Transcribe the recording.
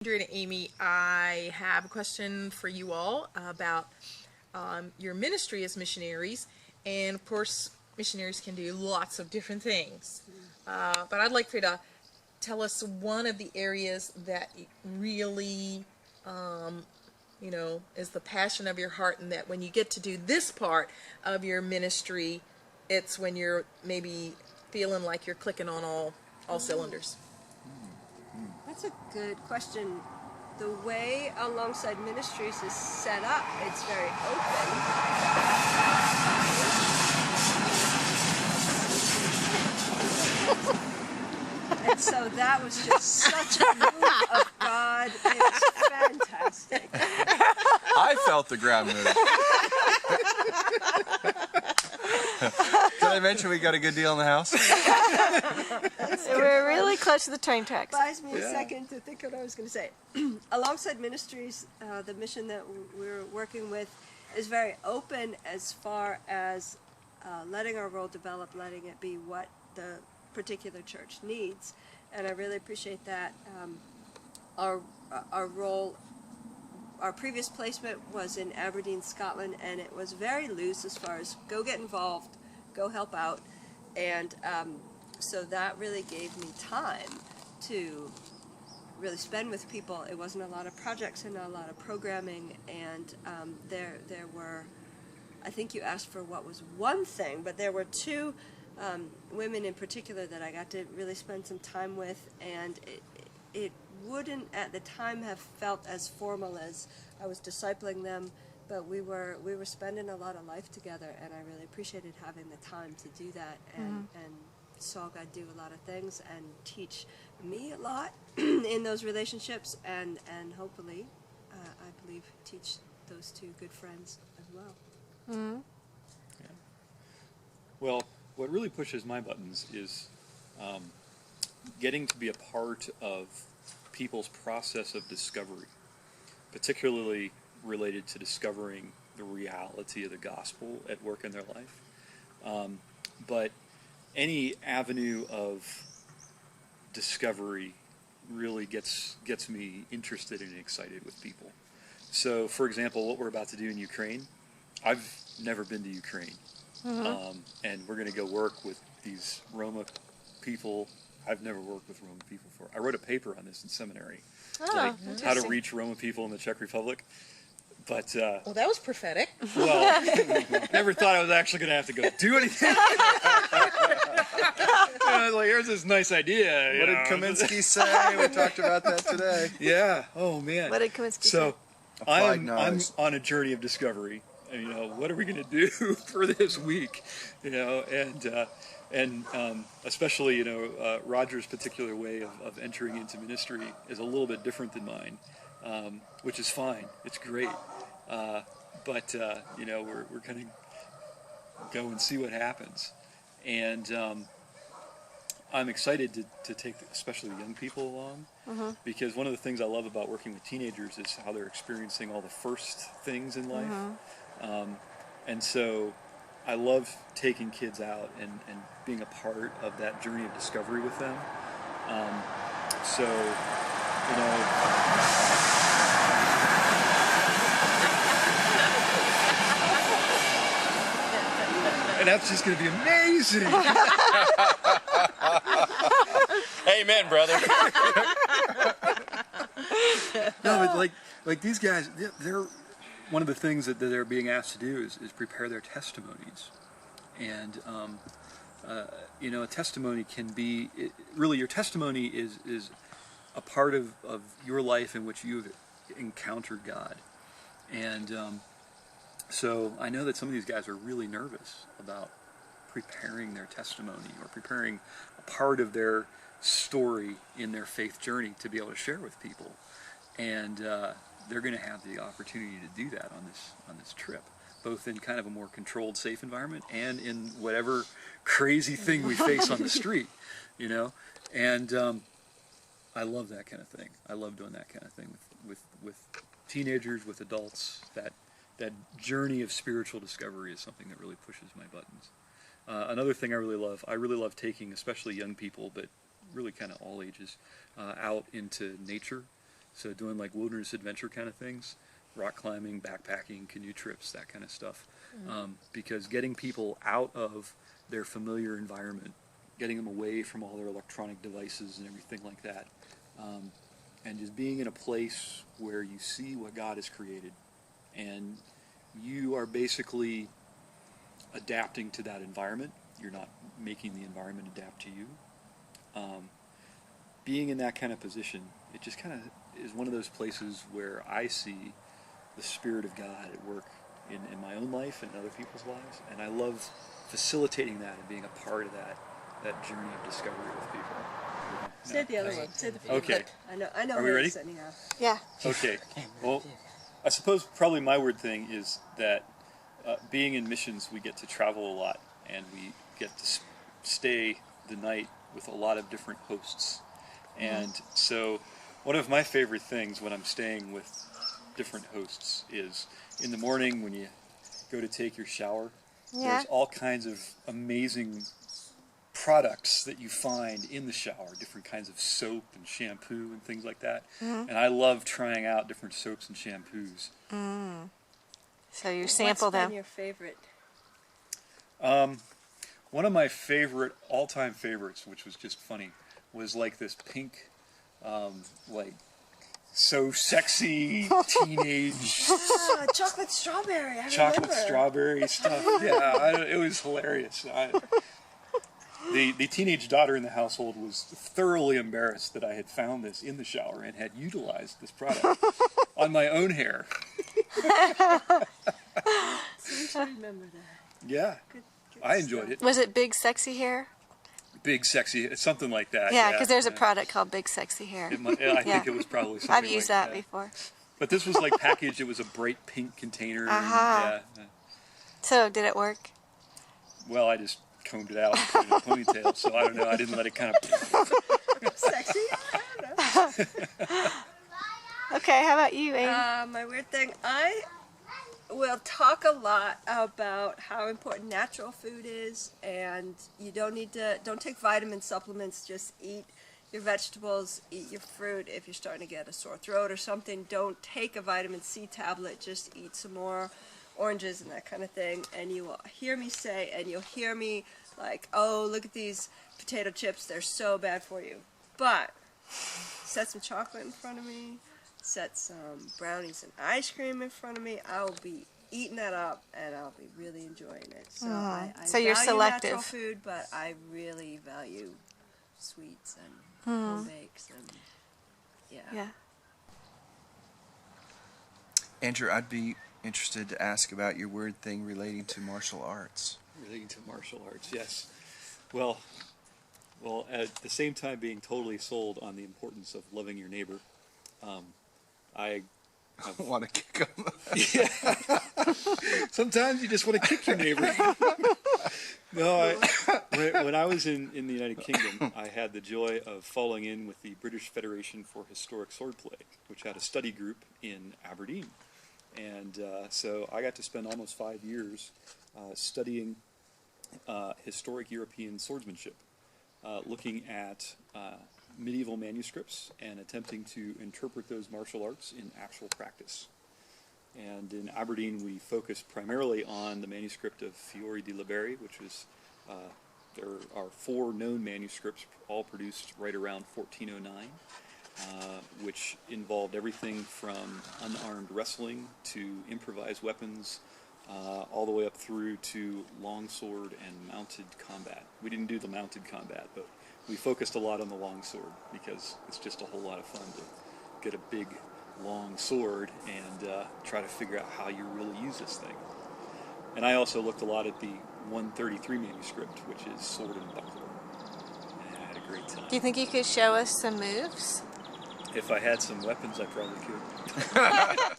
Andrew and Amy, I have a question for you all about your ministry as missionaries. And of course, missionaries can do lots of different things. But I'd like for you to tell us one of the areas that really, is the passion of your heart, and that when you get to do this part of your ministry, it's when you're maybe feeling like you're clicking on all cylinders. That's a good question. The way Alongside Ministries is set up, it's very open. And so that was just such a move of God. It's fantastic. I felt the ground move. Did I mention we got a good deal in the house? We're really close to the train tracks. Buys me a second to think what I was going to say. Alongside Ministries, the mission that we're working with is very open as far as letting our role develop, letting it be what the particular church needs, and I really appreciate that. Our role, our previous placement was in Aberdeen, Scotland, and it was very loose as far as go get involved, go help out, and so that really gave me time to really spend with people. It wasn't a lot of projects and not a lot of programming, and there were, I think you asked for what was one thing, but there were two women in particular that I got to really spend some time with, and it wouldn't at the time have felt as formal as I was discipling them, but we were spending a lot of life together, and I really appreciated having the time to do that, and saw God do a lot of things and teach me a lot in those relationships, and hopefully, I believe, teach those two good friends as well. Yeah. Well, what really pushes my buttons is getting to be a part of people's process of discovery, particularly related to discovering the reality of the gospel at work in their life. But any avenue of discovery really gets me interested and excited with people. So, for example, what we're about to do in Ukraine, I've never been to Ukraine. And we're going to go work with these Roma people. I've never worked with Roma people before. I wrote a paper on this in seminary, like how to reach Roma people in the Czech Republic. But well, that was prophetic. Well, never thought I was actually going to have to go do anything. I was like, here's this nice idea. What did Kaminsky say? We talked about that today. Yeah. Oh man. What did Kaminsky say? So I'm on a journey of discovery. And, what are we going to do for this week? And especially, Roger's particular way of entering into ministry is a little bit different than mine, which is fine. It's great. But we're going to go and see what happens. And I'm excited to take especially the young people along, because one of the things I love about working with teenagers is how they're experiencing all the first things in life. And so I love taking kids out and being a part of that journey of discovery with them. And that's just going to be amazing. Amen, brother. No, but like these guys, they're one of the things that they're being asked to do is prepare their testimonies, and a testimony can be really your testimony is a part of your life in which you've encountered God, and so I know that some of these guys are really nervous about preparing their testimony or preparing a part of their story in their faith journey to be able to share with people, and they're going to have the opportunity to do that on this trip, both in kind of a more controlled, safe environment and in whatever crazy thing we face on the street, and I love that kind of thing. I love doing that kind of thing with teenagers, with adults. That journey of spiritual discovery is something that really pushes my buttons. Another thing I really love taking especially young people, but really kind of all ages, out into nature So doing like wilderness adventure kind of things, rock climbing, backpacking, canoe trips, that kind of stuff. Because getting people out of their familiar environment, getting them away from all their electronic devices and everything like that, and just being in a place where you see what God has created, and you are basically adapting to that environment. You're not making the environment adapt to you. Being in that kind of position, it just kind of is one of those places where I see the Spirit of God at work in my own life and in other people's lives, and I love facilitating that and being a part of that journey of discovery with people. Say the other one. Say the favorite. Okay. I know. Are we where ready? it's anyhow. Yeah. Okay. Well, I suppose probably my word thing is that being in missions, we get to travel a lot, and we get to stay the night with a lot of different hosts. And so one of my favorite things when I'm staying with different hosts is in the morning when you go to take your shower, Yeah. there's all kinds of amazing products that you find in the shower, different kinds of soap and shampoo and things like that. And I love trying out different soaps and shampoos. So you sample What's been them. your favorite? One of my favorite, all-time favorites, which was just funny, was like this pink, like so sexy teenage Chocolate strawberry. I chocolate remember. strawberry stuff. Yeah, it was hilarious. The teenage daughter in the household was thoroughly embarrassed that I had found this in the shower and had utilized this product on my own hair. I remember that. Yeah, Good I enjoyed it. Was it big sexy hair? Big, sexy, it's something like that. Yeah, because there's a yeah. product called Big Sexy Hair. I think it was probably something I've used like that before. But this was like packaged. It was a bright pink container. And, Uh-huh. yeah. So did it work? Well, I just combed it out and put it in a ponytail, so I don't know. I didn't let it kind of. Sexy? I don't know. Okay, how about you, Amy? My weird thing, I will talk a lot about how important natural food is, and you don't take vitamin supplements, just eat your vegetables, eat your fruit. If you're starting to get a sore throat or something, don't take a vitamin C tablet, just eat some more oranges and that kind of thing. And you will hear me say, and you'll hear me like, oh, look at these potato chips, they're so bad for you. But set some chocolate in front of me, set some brownies and ice cream in front of me, I'll be eating that up and I'll be really enjoying it. So I So you're value selective. natural food, but I really value sweets and home bakes and Yeah. Andrew, I'd be interested to ask about your weird thing relating to martial arts. Relating to martial arts, yes. Well, at the same time being totally sold on the importance of loving your neighbor, I Want to kick them? sometimes you just want to kick your neighbor. No, when I was in the United Kingdom, I had the joy of falling in with the British Federation for Historic Swordplay, which had a study group in Aberdeen. And so I got to spend almost 5 years studying historic European swordsmanship, looking at medieval manuscripts and attempting to interpret those martial arts in actual practice. And in Aberdeen, we focused primarily on the manuscript of Fiori di Liberi, which is, there are 4 known manuscripts, all produced right around 1409, which involved everything from unarmed wrestling to improvised weapons, all the way up through to longsword and mounted combat. We didn't do the mounted combat, but we focused a lot on the longsword because it's just a whole lot of fun to get a big, long sword and try to figure out how you really use this thing. And I also looked a lot at the 133 manuscript, which is sword and buckler. And I had a great time. Do you think you could show us some moves? If I had some weapons, I probably could.